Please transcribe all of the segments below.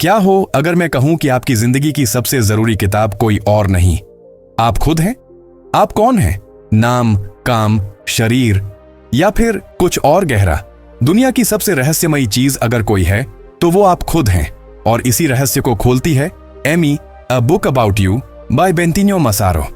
क्या हो अगर मैं कहूं कि आपकी जिंदगी की सबसे जरूरी किताब कोई और नहीं, आप खुद हैं? आप कौन हैं? नाम, काम, शरीर या फिर कुछ और गहरा? दुनिया की सबसे रहस्यमयी चीज अगर कोई है तो वो आप खुद हैं। और इसी रहस्य को खोलती है Amy, a book about you by Bentinho Massaro.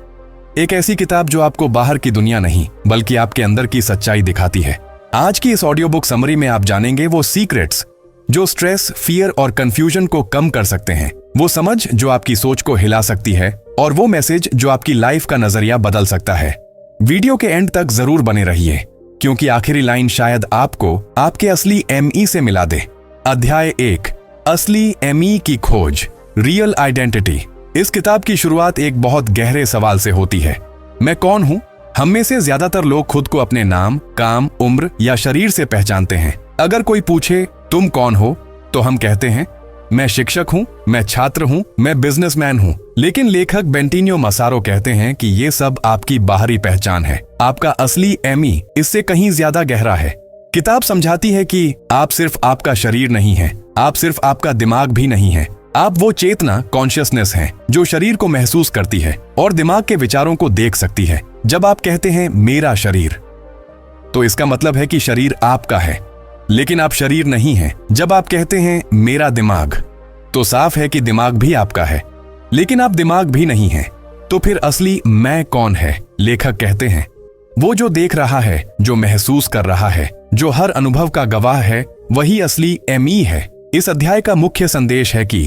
एक ऐसी किताब जो आपको बाहर की दुनिया नहीं बल्कि आपके अंदर की सच्चाई दिखाती है। आज की इस ऑडियो बुक समरी में आप जानेंगे वो सीक्रेट्स जो स्ट्रेस, फियर और कंफ्यूजन को कम कर सकते हैं, वो समझ जो आपकी सोच को हिला सकती है और वो मैसेज जो आपकी लाइफ का नजरिया बदल सकता है। वीडियो के एंड तक जरूर बने रहिए क्योंकि आखिरी लाइन शायद आपको आपके असली एमई से मिला दे। अध्याय 1, असली एमई की खोज, रियल आइडेंटिटी। इस किताब की शुरुआत एक बहुत गहरे सवाल से होती है, मैं कौन हूं? हम में से ज्यादातर लोग खुद को अपने नाम, काम, उम्र या शरीर से पहचानते हैं। अगर कोई पूछे तुम कौन हो तो हम कहते हैं मैं शिक्षक हूं, मैं छात्र हूं, मैं बिजनेसमैन हूं। लेकिन लेखक बेंटिनो मसारो कहते हैं कि ये सब आपकी बाहरी पहचान है। आपका असली एमी इससे कहीं ज्यादा गहरा है। किताब समझाती है कि आप सिर्फ आपका शरीर नहीं है, आप सिर्फ आपका दिमाग भी नहीं है। आप वो चेतना, कॉन्शियसनेस हैं जो शरीर को महसूस करती है और दिमाग के विचारों को देख सकती है। जब आप कहते हैं मेरा शरीर तो इसका मतलब है कि शरीर आपका है, लेकिन आप शरीर नहीं हैं। जब आप कहते हैं मेरा दिमाग तो साफ है कि दिमाग भी आपका है, लेकिन आप दिमाग भी नहीं हैं। तो फिर असली मैं कौन है? लेखक कहते हैं वो जो देख रहा है, जो महसूस कर रहा है, जो हर अनुभव का गवाह है, वही असली एमई है। इस अध्याय का मुख्य संदेश है कि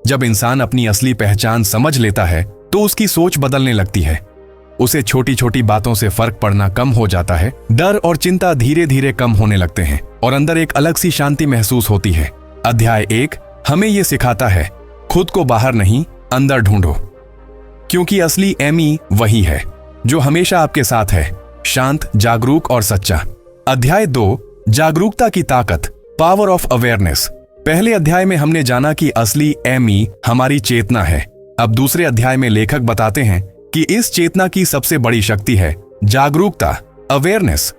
जब इंसान अपनी असली पहचान समझ लेता है तो उसकी सोच बदलने लगती है। उसे छोटी छोटी बातों से फर्क पड़ना कम हो जाता है, डर और चिंता धीरे धीरे कम होने लगते हैं और अंदर एक अलग सी शांति महसूस होती है। अध्याय 1 हमें यह सिखाता है, खुद को बाहर नहीं अंदर ढूंढो, क्योंकि असली एमी वही है जो हमेशा आपके साथ है, शांत, जागरूक और सच्चा। अध्याय 2 जागरूकता की ताकत, पावर ऑफ अवेयरनेस। पहले अध्याय में हमने जाना कि असली एमी हमारी चेतना है। अब दूसरे अध्याय में लेखक बताते हैं कि इस चेतना की सबसे बड़ी शक्ति है जागरूकता, अवेयरनेस।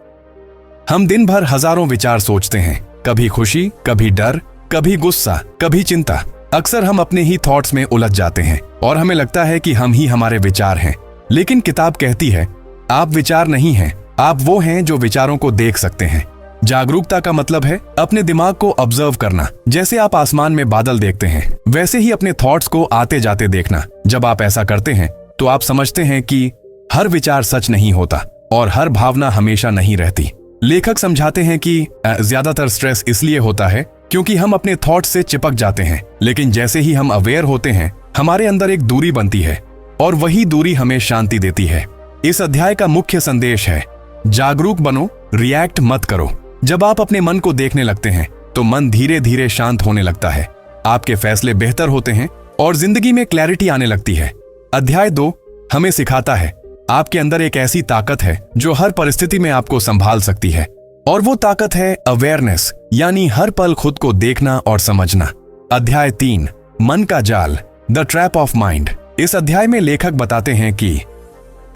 हम दिन भर हजारों विचार सोचते हैं, कभी खुशी, कभी डर, कभी गुस्सा, कभी चिंता। अक्सर हम अपने ही थॉट्स में उलझ जाते हैं और हमें लगता है कि हम ही हमारे विचार हैं। लेकिन किताब कहती है आप विचार नहीं हैं, आप वो हैं जो विचारों को देख सकते हैं। जागरूकता का मतलब है अपने दिमाग को ऑब्जर्व करना। जैसे आप आसमान में बादल देखते हैं, वैसे ही अपने थॉट्स को आते जाते देखना। जब आप ऐसा करते हैं तो आप समझते हैं कि हर विचार सच नहीं होता और हर भावना हमेशा नहीं रहती। लेखक समझाते हैं कि ज्यादातर स्ट्रेस इसलिए होता है क्योंकि हम अपने थॉट्स से चिपक जाते हैं। लेकिन जैसे ही हम अवेयर होते हैं, हमारे अंदर एक दूरी बनती है और वही दूरी हमें शांति देती है। इस अध्याय का मुख्य संदेश है जागरूक बनो, रिएक्ट मत करो। जब आप अपने मन को देखने लगते हैं तो मन धीरे धीरे शांत होने लगता है, आपके फैसले बेहतर होते हैं और जिंदगी में क्लैरिटी आने लगती है। अध्याय 2 हमें सिखाता है आपके अंदर एक ऐसी ताकत है जो हर परिस्थिति में आपको संभाल सकती है, और वो ताकत है अवेयरनेस, यानी हर पल खुद को देखना और समझना। अध्याय 3 मन का जाल, द ट्रैप ऑफ माइंड। इस अध्याय में लेखक बताते हैं कि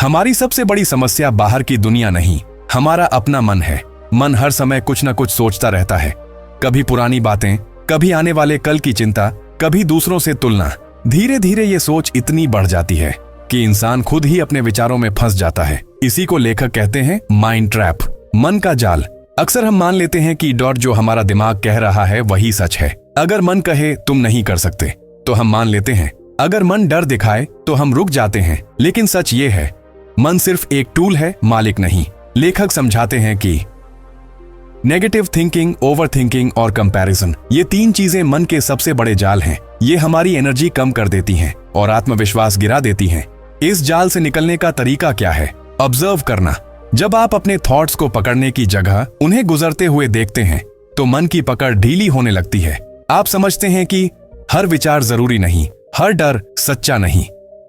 हमारी सबसे बड़ी समस्या बाहर की दुनिया नहीं, हमारा अपना मन है। मन हर समय कुछ न कुछ सोचता रहता है, कभी पुरानी बातें, कभी आने वाले कल की चिंता, कभी दूसरों से तुलना। धीरे धीरे ये सोच इतनी बढ़ जाती है कि इंसान खुद ही अपने विचारों में फंस जाता है। इसी को लेखक कहते हैं माइंड ट्रैप, मन का जाल। अक्सर हम मान लेते हैं कि डॉट जो हमारा दिमाग कह रहा है वही सच है। अगर मन कहे तुम नहीं कर सकते तो हम मान लेते हैं, अगर मन डर दिखाए तो हम रुक जाते हैं। लेकिन सच ये है मन सिर्फ एक टूल है, मालिक नहीं। लेखक समझाते हैं कि नेगेटिव थिंकिंग, ओवर थिंकिंग और कंपैरिजन, ये 3 चीजें मन के सबसे बड़े जाल हैं। ये हमारी एनर्जी कम कर देती हैं और आत्मविश्वास गिरा देती हैं। इस जाल से निकलने का तरीका क्या है? ऑब्जर्व करना। जब आप अपने थॉट्स को पकड़ने की जगह उन्हें गुजरते हुए देखते हैं तो मन की पकड़ ढीली होने लगती है। आप समझते हैं कि हर विचार जरूरी नहीं, हर डर सच्चा नहीं।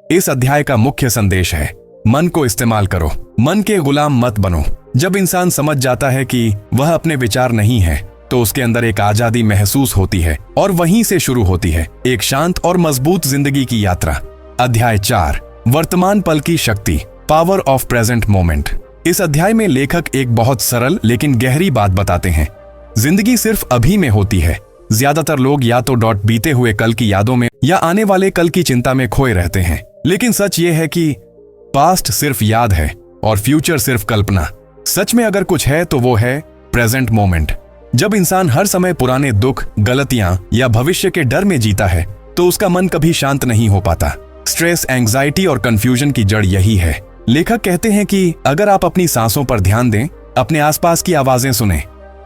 इस अध्याय का मुख्य संदेश है मन को इस्तेमाल करो, मन के गुलाम मत बनो। जब इंसान समझ जाता है कि वह अपने विचार नहीं है तो उसके अंदर एक आजादी महसूस होती है और वहीं से शुरू होती है एक शांत और मजबूत जिंदगी की यात्रा। अध्याय 4 वर्तमान पल की शक्ति, पावर ऑफ प्रेजेंट मोमेंट। इस अध्याय में लेखक एक बहुत सरल लेकिन गहरी बात बताते हैं। जिंदगी सिर्फ अभी में होती है, ज्यादातर लोग या तो बीते हुए कल की यादों में या आने वाले कल की चिंता में खोए रहते हैं। लेकिन सच ये है कि पास्ट सिर्फ याद है और फ्यूचर सिर्फ कल्पना। सच में अगर कुछ है तो वो है प्रेजेंट मोमेंट। जब इंसान हर समय पुराने दुख, गलतियां या भविष्य के डर में जीता है तो उसका मन कभी शांत नहीं हो पाता। स्ट्रेस, एंग्जाइटी और कंफ्यूजन की जड़ यही है। लेखक कहते हैं कि अगर आप अपनी सांसों पर ध्यान दें, अपने आसपास की आवाजें सुनें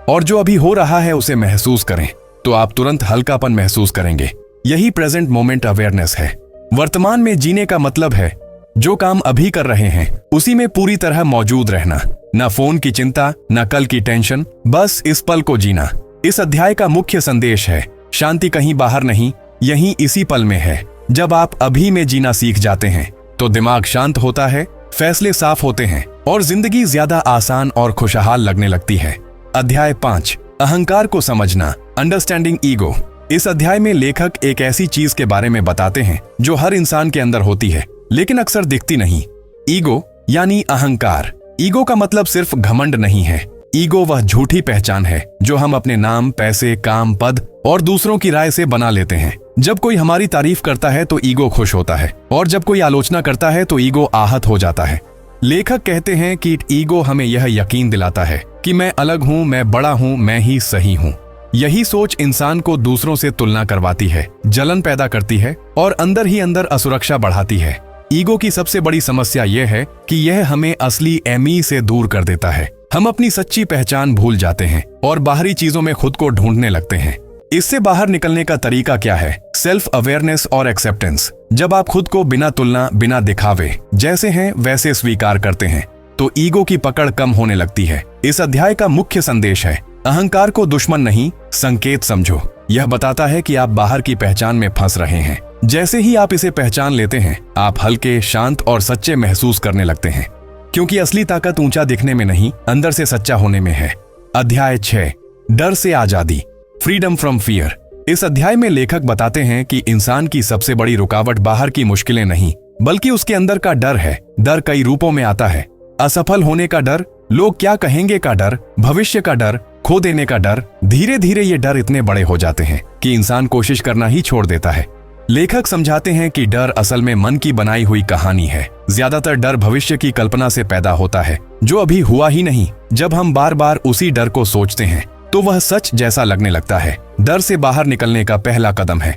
और जो अभी हो रहा है उसे महसूस करें, तो आप तुरंत हल्कापन महसूस करेंगे। यही प्रेजेंट मोमेंट अवेयरनेस है। वर्तमान में जीने का मतलब है जो काम अभी कर रहे हैं उसी में पूरी तरह मौजूद रहना। न फोन की चिंता, न कल की टेंशन, बस इस पल को जीना। इस अध्याय का मुख्य संदेश है शांति कहीं बाहर नहीं, यहीं इसी पल में है। जब आप अभी में जीना सीख जाते हैं तो दिमाग शांत होता है, फैसले साफ होते हैं और जिंदगी ज्यादा आसान और खुशहाल लगने लगती है। अध्याय 5, अहंकार को समझना, अंडरस्टैंडिंग ईगो। इस अध्याय में लेखक एक ऐसी चीज के बारे में बताते हैं जो हर इंसान के अंदर होती है लेकिन अक्सर दिखती नहीं। ईगो यानी अहंकार। ईगो का मतलब सिर्फ घमंड नहीं है। ईगो वह झूठी पहचान है जो हम अपने नाम, पैसे, काम, पद और दूसरों की राय से बना लेते हैं। जब कोई हमारी तारीफ करता है तो ईगो खुश होता है और जब कोई आलोचना करता है तो ईगो आहत हो जाता है। लेखक कहते हैं कि ईगो हमें यह यकीन दिलाता है कि मैं अलग हूं, मैं बड़ा हूं, मैं ही सही हूं। यही सोच इंसान को दूसरों से तुलना करवाती है, जलन पैदा करती है और अंदर ही अंदर असुरक्षा बढ़ाती है। ईगो की सबसे बड़ी समस्या यह है कि यह हमें असली एमी से दूर कर देता है। हम अपनी सच्ची पहचान भूल जाते हैं और बाहरी चीजों में खुद को ढूंढने लगते हैं। इससे बाहर निकलने का तरीका क्या है? सेल्फ अवेयरनेस और एक्सेप्टेंस। जब आप खुद को बिना तुलना, बिना दिखावे, जैसे हैं वैसे स्वीकार करते हैं तो ईगो की पकड़ कम होने लगती है। इस अध्याय का मुख्य संदेश है अहंकार को दुश्मन नहीं, संकेत समझो। यह बताता है कि आप बाहर की पहचान में फंस रहे हैं। जैसे ही आप इसे पहचान लेते हैं आप हल्के, शांत और सच्चे महसूस करने लगते हैं, क्योंकि असली ताकत ऊंचा दिखने में नहीं, अंदर से सच्चा होने में है। अध्याय 6, डर से आजादी, फ्रीडम फ्रॉम फियर। इस अध्याय में लेखक बताते हैं कि इंसान की सबसे बड़ी रुकावट बाहर की मुश्किलें नहीं बल्कि उसके अंदर का डर है। डर कई रूपों में आता है। असफल होने का डर, लोग क्या कहेंगे का डर, भविष्य का डर, खो देने का डर। धीरे धीरे ये डर इतने बड़े हो जाते हैं कि इंसान कोशिश करना ही छोड़ देता है। लेखक समझाते हैं कि डर असल में मन की बनाई हुई कहानी है। ज्यादातर डर भविष्य की कल्पना से पैदा होता है जो अभी हुआ ही नहीं। जब हम बार बार उसी डर को सोचते हैं तो वह सच जैसा लगने लगता है। डर से बाहर निकलने का पहला कदम है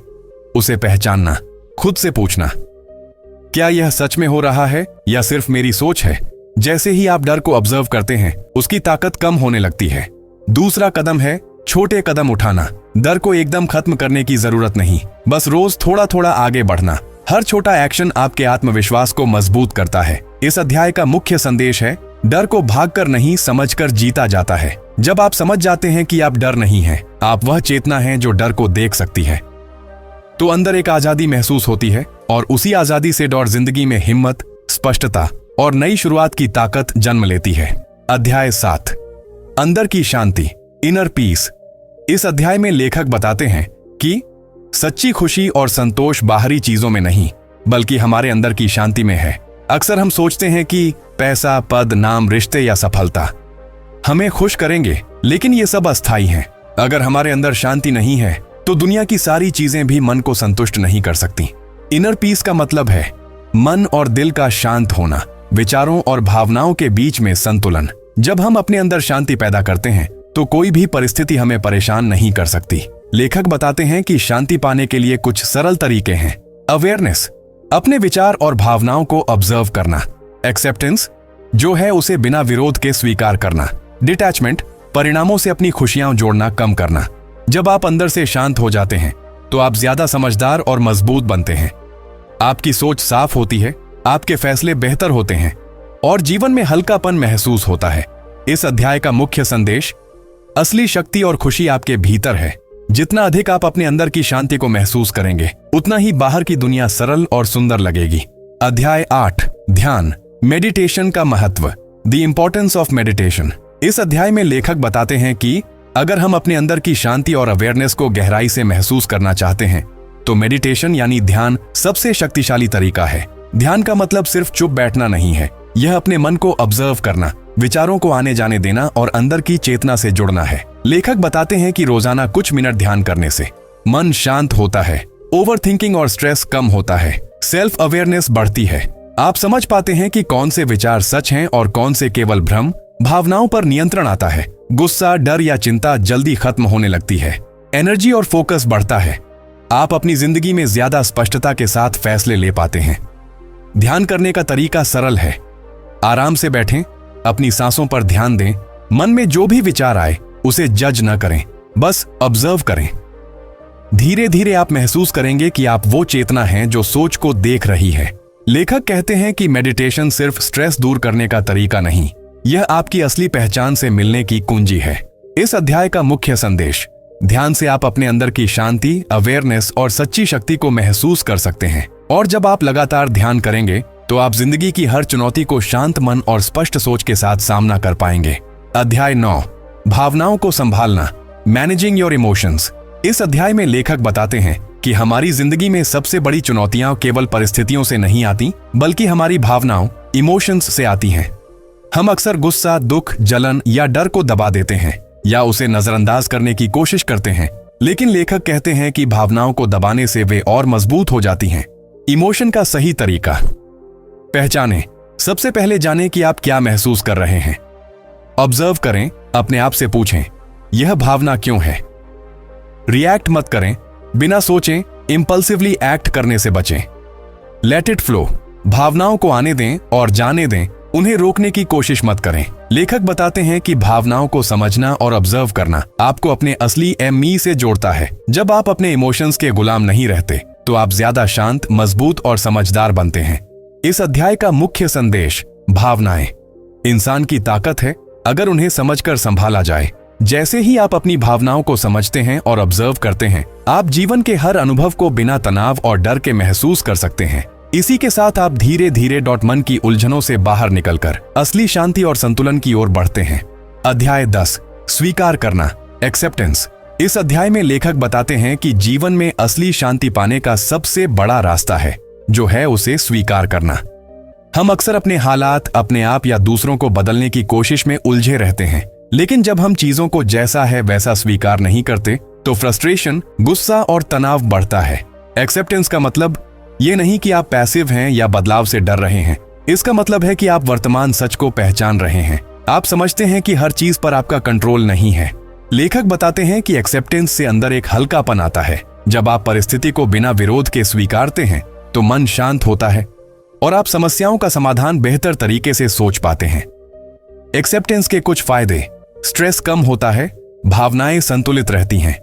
उसे पहचानना, खुद से पूछना, क्या यह सच में हो रहा है या सिर्फ मेरी सोच है? जैसे ही आप डर को ऑब्जर्व करते हैं उसकी ताकत कम होने लगती है। दूसरा कदम है छोटे कदम उठाना। डर को एकदम खत्म करने की जरूरत नहीं, बस रोज थोड़ा थोड़ा आगे बढ़ना। हर छोटा एक्शन आपके आत्मविश्वास को मजबूत करता है। इस अध्याय का मुख्य संदेश है डर को भागकर नहीं, समझकर जीता जाता है। जब आप समझ जाते हैं कि आप डर नहीं हैं, आप वह चेतना हैं जो डर को देख सकती है, तो अंदर एक आजादी महसूस होती है और उसी आजादी से डर जिंदगी में हिम्मत, स्पष्टता और नई शुरुआत की ताकत जन्म लेती है। अध्याय 7, अंदर की शांति, इनर पीस। इस अध्याय में लेखक बताते हैं कि सच्ची खुशी और संतोष बाहरी चीजों में नहीं बल्कि हमारे अंदर की शांति में है। अक्सर हम सोचते हैं कि पैसा, पद, नाम, रिश्ते या सफलता हमें खुश करेंगे, लेकिन ये सब अस्थायी हैं। अगर हमारे अंदर शांति नहीं है तो दुनिया की सारी चीजें भी मन को संतुष्ट नहीं कर सकती। इनर पीस का मतलब है मन और दिल का शांत होना, विचारों और भावनाओं के बीच में संतुलन। जब हम अपने अंदर शांति पैदा करते हैं तो कोई भी परिस्थिति हमें परेशान नहीं कर सकती। लेखक बताते हैं कि शांति पाने के लिए कुछ सरल तरीके हैं। अवेयरनेस, अपने विचार और भावनाओं को ऑब्जर्व करना। एक्सेप्टेंस, जो है उसे बिना विरोध के स्वीकार करना। डिटैचमेंट, परिणामों से अपनी खुशियां जोड़ना कम करना। जब आप अंदर से शांत हो जाते हैं तो आप ज्यादा समझदार और मजबूत बनते हैं। आपकी सोच साफ होती है, आपके फैसले बेहतर होते हैं और जीवन में हल्कापन महसूस होता है। इस अध्याय का मुख्य संदेश, असली शक्ति और खुशी आपके भीतर है। जितना अधिक आप अपने अंदर की शांति को महसूस करेंगे उतना ही बाहर की दुनिया सरल और सुंदर लगेगी। अध्याय 8, ध्यान, मेडिटेशन का महत्व, द इंपॉर्टेंस ऑफ मेडिटेशन। इस अध्याय में लेखक बताते हैं कि अगर हम अपने अंदर की शांति और अवेयरनेस को गहराई से महसूस करना चाहते हैं तो मेडिटेशन यानी ध्यान सबसे शक्तिशाली तरीका है। ध्यान का मतलब सिर्फ चुप बैठना नहीं है, यह अपने मन को ऑब्जर्व करना, विचारों को आने जाने देना और अंदर की चेतना से जुड़ना है। लेखक बताते हैं कि रोजाना कुछ मिनट ध्यान करने से मन शांत होता है, ओवरथिंकिंग और स्ट्रेस कम होता है, सेल्फ अवेयरनेस बढ़ती है। आप समझ पाते हैं कि कौन से विचार सच हैं और कौन से केवल भ्रम। भावनाओं पर नियंत्रण आता है, गुस्सा, डर या चिंता जल्दी खत्म होने लगती है, एनर्जी और फोकस बढ़ता है। आप अपनी जिंदगी में ज्यादा स्पष्टता के साथ फैसले ले पाते हैं। ध्यान करने का तरीका सरल है। आराम से बैठें, अपनी सांसों पर ध्यान दें। मन में जो भी विचार आए उसे जज न करें, बस ऑब्जर्व करें। धीरे धीरे आप महसूस करेंगे कि आप वो चेतना हैं जो सोच को देख रही है। लेखक कहते हैं कि मेडिटेशन सिर्फ स्ट्रेस दूर करने का तरीका नहीं, यह आपकी असली पहचान से मिलने की कुंजी है। इस अध्याय का मुख्य संदेश: ध्यान से आप अपने अंदर की शांति, अवेयरनेस और सच्ची शक्ति को महसूस कर सकते हैं। और जब आप लगातार ध्यान करेंगे तो आप जिंदगी की हर चुनौती को शांत मन और स्पष्ट सोच के साथ सामना कर पाएंगे। अध्याय 9, भावनाओं को संभालना, मैनेजिंग योर इमोशंस। इस अध्याय में लेखक बताते हैं कि हमारी जिंदगी में सबसे बड़ी चुनौतियां केवल परिस्थितियों से नहीं आती, बल्कि हमारी भावनाओं, इमोशंस से आती हैं। हम अक्सर गुस्सा, दुख, जलन या डर को दबा देते हैं या उसे नजरअंदाज करने की कोशिश करते हैं, लेकिन लेखक कहते हैं कि भावनाओं को दबाने से वे और मजबूत हो जाती हैं। इमोशन का सही तरीका: पहचानें। सबसे पहले जानें कि आप क्या महसूस कर रहे हैं। ऑब्जर्व करें, अपने आप से पूछें, यह भावना क्यों है। रिएक्ट मत करें, बिना सोचें इंपल्सिवली एक्ट करने से बचें। लेट इट फ्लो, भावनाओं को आने दें और जाने दें, उन्हें रोकने की कोशिश मत करें। लेखक बताते हैं कि भावनाओं को समझना और ऑब्जर्व करना आपको अपने असली मी से जोड़ता है। जब आप अपने इमोशंस के गुलाम नहीं रहते तो आप ज्यादा शांत, मजबूत और समझदार बनते हैं। इस अध्याय का मुख्य संदेश: भावनाएं इंसान की ताकत है अगर उन्हें समझकर संभाला जाए। जैसे ही आप अपनी भावनाओं को समझते हैं और ऑब्जर्व करते हैं, आप जीवन के हर अनुभव को बिना तनाव और डर के महसूस कर सकते हैं। इसी के साथ आप धीरे धीरे मन की उलझनों से बाहर निकलकर असली शांति और संतुलन की ओर बढ़ते हैं। अध्याय 10, स्वीकार करना, एक्सेप्टेंस। इस अध्याय में लेखक बताते हैं कि जीवन में असली शांति पाने का सबसे बड़ा रास्ता है, जो है उसे स्वीकार करना। हम अक्सर अपने हालात, अपने आप या दूसरों को बदलने की कोशिश में उलझे रहते हैं, लेकिन जब हम चीजों को जैसा है वैसा स्वीकार नहीं करते तो फ्रस्ट्रेशन, गुस्सा और तनाव बढ़ता है। एक्सेप्टेंस का मतलब ये नहीं कि आप पैसिव हैं या बदलाव से डर रहे हैं। इसका मतलब है कि आप वर्तमान सच को पहचान रहे हैं। आप समझते हैं कि हर चीज पर आपका कंट्रोल नहीं है। लेखक बताते हैं कि एक्सेप्टेंस से अंदर एक हल्कापन आता है। जब आप परिस्थिति को बिना विरोध के स्वीकारते हैं तो मन शांत होता है और आप समस्याओं का समाधान बेहतर तरीके से सोच पाते हैं। एक्सेप्टेंस के कुछ फायदे: स्ट्रेस कम होता है, भावनाएं संतुलित रहती हैं,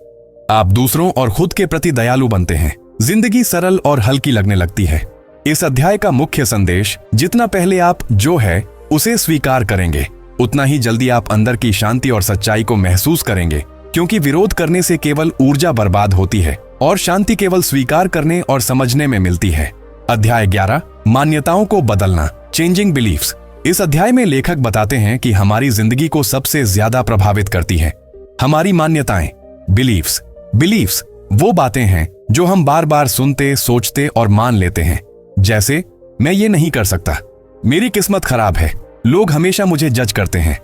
आप दूसरों और खुद के प्रति दयालु बनते हैं, जिंदगी सरल और हल्की लगने लगती है। इस अध्याय का मुख्य संदेश: जितना पहले आप जो है उसे स्वीकार करेंगे, उतना ही जल्दी आप अंदर की शांति और सच्चाई को महसूस करेंगे, क्योंकि विरोध करने से केवल ऊर्जा बर्बाद होती है और शांति केवल स्वीकार करने और समझने में मिलती है। अध्याय 11, मान्यताओं को बदलना, चेंजिंग बिलीफ्स। इस अध्याय में लेखक बताते हैं कि हमारी जिंदगी को सबसे ज्यादा प्रभावित करती है हमारी मान्यताएं, बिलीफ्स। बिलीफ्स वो बातें हैं जो हम बार बार सुनते, सोचते और मान लेते हैं। जैसे, मैं ये नहीं कर सकता, मेरी किस्मत खराब है, लोग हमेशा मुझे जज करते हैं।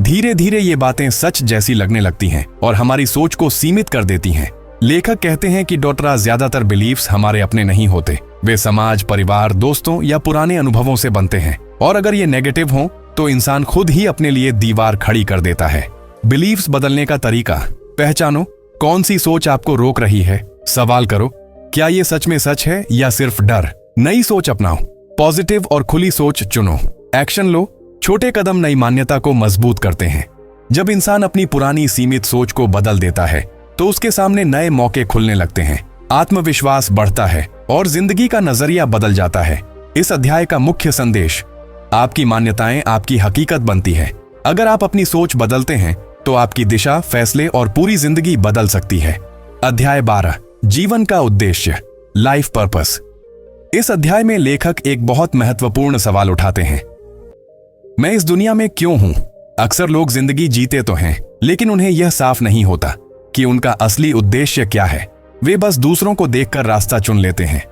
धीरे धीरे ये बातें सच जैसी लगने लगती हैं और हमारी सोच को सीमित कर देती हैं। लेखक कहते हैं कि ज्यादातर बिलीफ्स हमारे अपने नहीं होते, वे समाज, परिवार, दोस्तों या पुराने अनुभवों से बनते हैं, और अगर ये नेगेटिव हो तो इंसान खुद ही अपने लिए दीवार खड़ी कर देता है। बिलीफ्स बदलने का तरीका: पहचानो कौन सी सोच आपको रोक रही है। सवाल करो, क्या ये सच में सच है या सिर्फ डर। नई सोच अपनाओ, पॉजिटिव और खुली सोच चुनो। एक्शन लो, छोटे कदम नई मान्यता को मजबूत करते हैं। जब इंसान अपनी पुरानी सीमित सोच को बदल देता है तो उसके सामने नए मौके खुलने लगते हैं, आत्मविश्वास बढ़ता है और जिंदगी का नजरिया बदल जाता है। इस अध्याय का मुख्य संदेश: आपकी मान्यताएं आपकी हकीकत बनती है। अगर आप अपनी सोच बदलते हैं तो आपकी दिशा, फैसले और पूरी जिंदगी बदल सकती है। अध्याय 12, जीवन का उद्देश्य, लाइफ पर्पस। इस अध्याय में लेखक एक बहुत महत्वपूर्ण सवाल उठाते हैं: मैं इस दुनिया में क्यों हूं। अक्सर लोग जिंदगी जीते तो हैं, लेकिन उन्हें यह साफ नहीं होता कि उनका असली उद्देश्य क्या है। वे बस दूसरों को देखकर रास्ता चुन लेते हैं,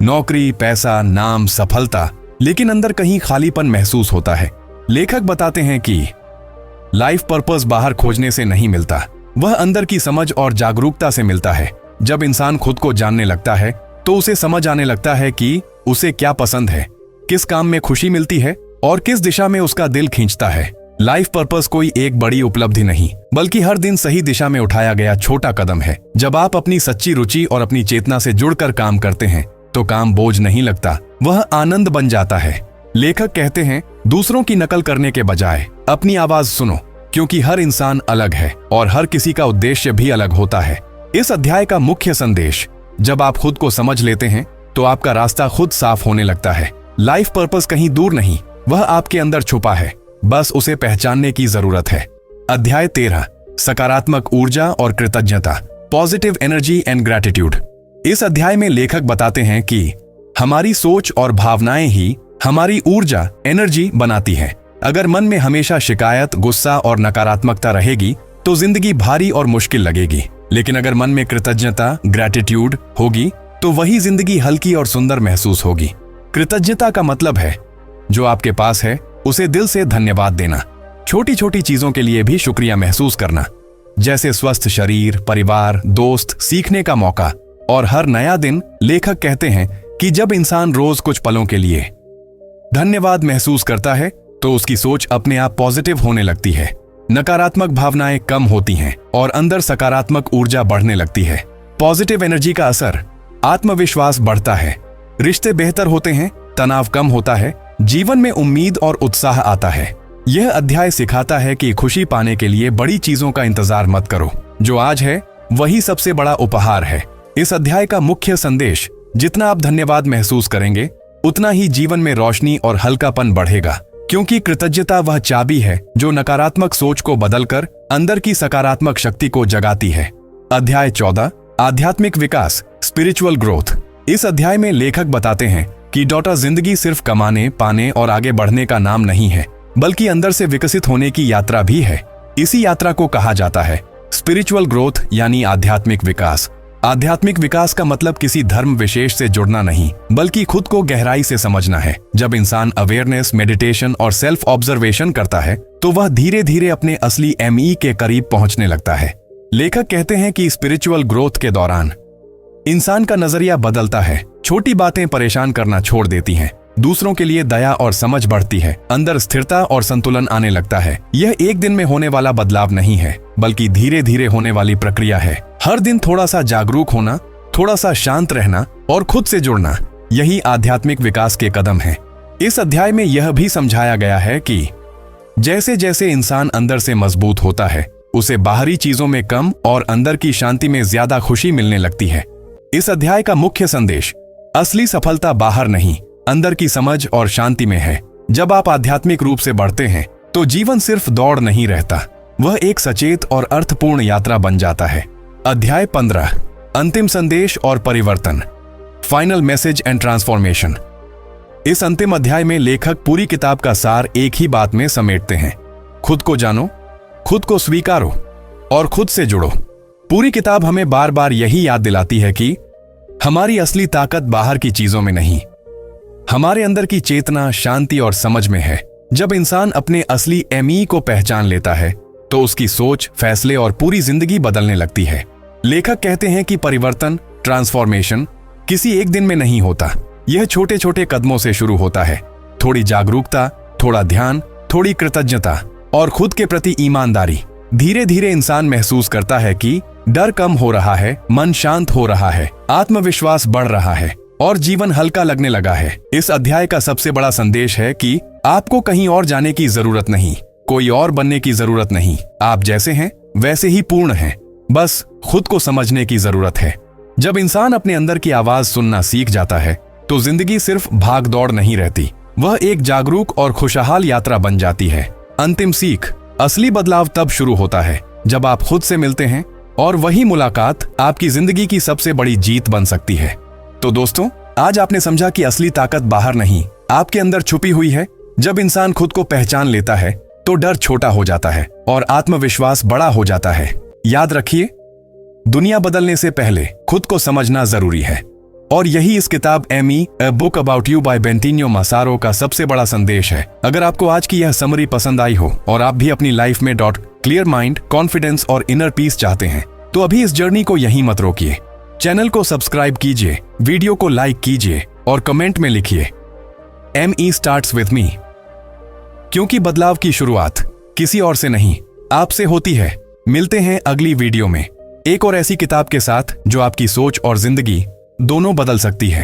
नौकरी, पैसा, नाम, सफलता, लेकिन अंदर कहीं खालीपन महसूस होता है। लेखक बताते हैं कि लाइफ पर्पस बाहर खोजने से नहीं मिलता, वह अंदर की समझ और जागरूकता से मिलता है। जब इंसान खुद को जानने लगता है तो उसे समझ आने लगता है कि उसे क्या पसंद है, किस काम में खुशी मिलती है और किस दिशा में उसका दिल खींचता है। लाइफ पर्पस कोई एक बड़ी उपलब्धि नहीं, बल्कि हर दिन सही दिशा में उठाया गया छोटा कदम है। जब आप अपनी सच्ची रुचि और अपनी चेतना से जुड़कर काम करते हैं तो काम बोझ नहीं लगता, वह आनंद बन जाता है। लेखक कहते हैं, दूसरों की नकल करने के बजाय अपनी आवाज सुनो, क्योंकि हर इंसान अलग है और हर किसी का उद्देश्य भी अलग होता है। इस अध्याय का मुख्य संदेश, जब आप खुद को समझ लेते हैं तो आपका रास्ता खुद साफ होने लगता है। लाइफ पर्पस कहीं दूर नहीं, वह आपके अंदर छुपा है, बस उसे पहचानने की जरूरत है। अध्याय 13, सकारात्मक ऊर्जा और कृतज्ञता, पॉजिटिव एनर्जी एंड ग्रैटिट्यूड। इस अध्याय में लेखक बताते हैं कि हमारी सोच और भावनाएं ही हमारी ऊर्जा, एनर्जी बनाती है। अगर मन में हमेशा शिकायत, गुस्सा और नकारात्मकता रहेगी तो जिंदगी भारी और मुश्किल लगेगी। लेकिन अगर मन में कृतज्ञता, ग्रैटिट्यूड होगी तो वही जिंदगी हल्की और सुंदर महसूस होगी। कृतज्ञता का मतलब है जो आपके पास है उसे दिल से धन्यवाद देना, छोटी छोटी चीजों के लिए भी शुक्रिया महसूस करना, जैसे स्वस्थ शरीर, परिवार, दोस्त, सीखने का मौका और हर नया दिन। लेखक कहते हैं कि जब इंसान रोज कुछ पलों के लिए धन्यवाद महसूस करता है तो उसकी सोच अपने आप पॉजिटिव होने लगती है, नकारात्मक भावनाएं कम होती हैं और अंदर सकारात्मक ऊर्जा बढ़ने लगती है। पॉजिटिव एनर्जी का असर, आत्मविश्वास बढ़ता है, रिश्ते बेहतर होते हैं, तनाव कम होता है, जीवन में उम्मीद और उत्साह आता है। यह अध्याय सिखाता है कि खुशी पाने के लिए बड़ी चीजों का इंतजार मत करो, जो आज है वही सबसे बड़ा उपहार है। इस अध्याय का मुख्य संदेश, जितना आप धन्यवाद महसूस करेंगे उतना ही जीवन में रोशनी और हल्कापन बढ़ेगा, क्योंकि कृतज्ञता वह चाबी है जो नकारात्मक सोच को बदलकर अंदर की सकारात्मक शक्ति को जगाती है। अध्याय 14, आध्यात्मिक विकास, स्पिरिचुअल ग्रोथ। इस अध्याय में लेखक बताते हैं कि जिंदगी सिर्फ कमाने, पाने और आगे बढ़ने का नाम नहीं है, बल्कि अंदर से विकसित होने की यात्रा भी है। इसी यात्रा को कहा जाता है स्पिरिचुअल ग्रोथ, यानी आध्यात्मिक विकास। आध्यात्मिक विकास का मतलब किसी धर्म विशेष से जुड़ना नहीं, बल्कि खुद को गहराई से समझना है। जब इंसान अवेयरनेस, मेडिटेशन और सेल्फ ऑब्जर्वेशन करता है तो वह धीरे धीरे अपने असली एमई के करीब पहुंचने लगता है। लेखक कहते हैं कि स्पिरिचुअल ग्रोथ के दौरान इंसान का नजरिया बदलता है, छोटी बातें परेशान करना छोड़ देती हैं, दूसरों के लिए दया और समझ बढ़ती है, अंदर स्थिरता और संतुलन आने लगता है। यह एक दिन में होने वाला बदलाव नहीं है, बल्कि धीरे धीरे होने वाली प्रक्रिया है। हर दिन थोड़ा सा जागरूक होना, थोड़ा सा शांत रहना और खुद से जुड़ना, यही आध्यात्मिक विकास के कदम है। इस अध्याय में यह भी समझाया गया है कि जैसे जैसे इंसान अंदर से मजबूत होता है, उसे बाहरी चीजों में कम और अंदर की शांति में ज्यादा खुशी मिलने लगती है। इस अध्याय का मुख्य संदेश, असली सफलता बाहर नहीं, अंदर की समझ और शांति में है। जब आप आध्यात्मिक रूप से बढ़ते हैं तो जीवन सिर्फ दौड़ नहीं रहता, वह एक सचेत और अर्थपूर्ण यात्रा बन जाता है। अध्याय 15, अंतिम संदेश और परिवर्तन, फाइनल मैसेज एंड ट्रांसफॉर्मेशन। इस अंतिम अध्याय में लेखक पूरी किताब का सार एक ही बात में समेटते हैं, खुद को जानो, खुद को स्वीकारो और खुद से जुड़ो। पूरी किताब हमें बार बार यही याद दिलाती है कि हमारी असली ताकत बाहर की चीजों में नहीं, हमारे अंदर की चेतना, शांति और समझ में है। जब इंसान अपने असली एमई को पहचान लेता है तो उसकी सोच, फैसले और पूरी जिंदगी बदलने लगती है। लेखक कहते हैं कि परिवर्तन, ट्रांसफॉर्मेशन किसी एक दिन में नहीं होता, यह छोटे छोटे कदमों से शुरू होता है। थोड़ी जागरूकता, थोड़ा ध्यान, थोड़ी कृतज्ञता और खुद के प्रति ईमानदारी। धीरे धीरे इंसान महसूस करता है कि डर कम हो रहा है, मन शांत हो रहा है, आत्मविश्वास बढ़ रहा है और जीवन हल्का लगने लगा है। इस अध्याय का सबसे बड़ा संदेश है कि आपको कहीं और जाने की जरूरत नहीं, कोई और बनने की जरूरत नहीं। आप जैसे हैं वैसे ही पूर्ण हैं, बस खुद को समझने की जरूरत है। जब इंसान अपने अंदर की आवाज सुनना सीख जाता है तो जिंदगी सिर्फ भाग दौड़ नहीं रहती, वह एक जागरूक और खुशहाल यात्रा बन जाती है। अंतिम सीख, असली बदलाव तब शुरू होता है जब आप खुद से मिलते हैं और वही मुलाकात आपकी जिंदगी की सबसे बड़ी जीत बन सकती है। तो दोस्तों, आज आपने समझा कि असली ताकत बाहर नहीं, आपके अंदर छुपी हुई है। जब इंसान खुद को पहचान लेता है तो डर छोटा हो जाता है और आत्मविश्वास बड़ा हो जाता है। याद रखिए, दुनिया बदलने से पहले खुद को समझना जरूरी है। और यही इस किताब Amy a book about you by Bentinho Massaro का सबसे बड़ा संदेश है। अगर आपको आज की यह समरी पसंद आई हो और आप भी अपनी लाइफ में क्लियर माइंड, कॉन्फिडेंस और इनर पीस चाहते हैं तो अभी इस जर्नी को यहीं मत रोकिए। चैनल को सब्सक्राइब कीजिए, वीडियो को लाइक कीजिए और कमेंट में लिखिए ME स्टार्ट्स विथ मी, क्योंकि बदलाव की शुरुआत किसी और से नहीं, आपसे होती है। मिलते हैं अगली वीडियो में एक और ऐसी किताब के साथ जो आपकी सोच और जिंदगी दोनों बदल सकती है।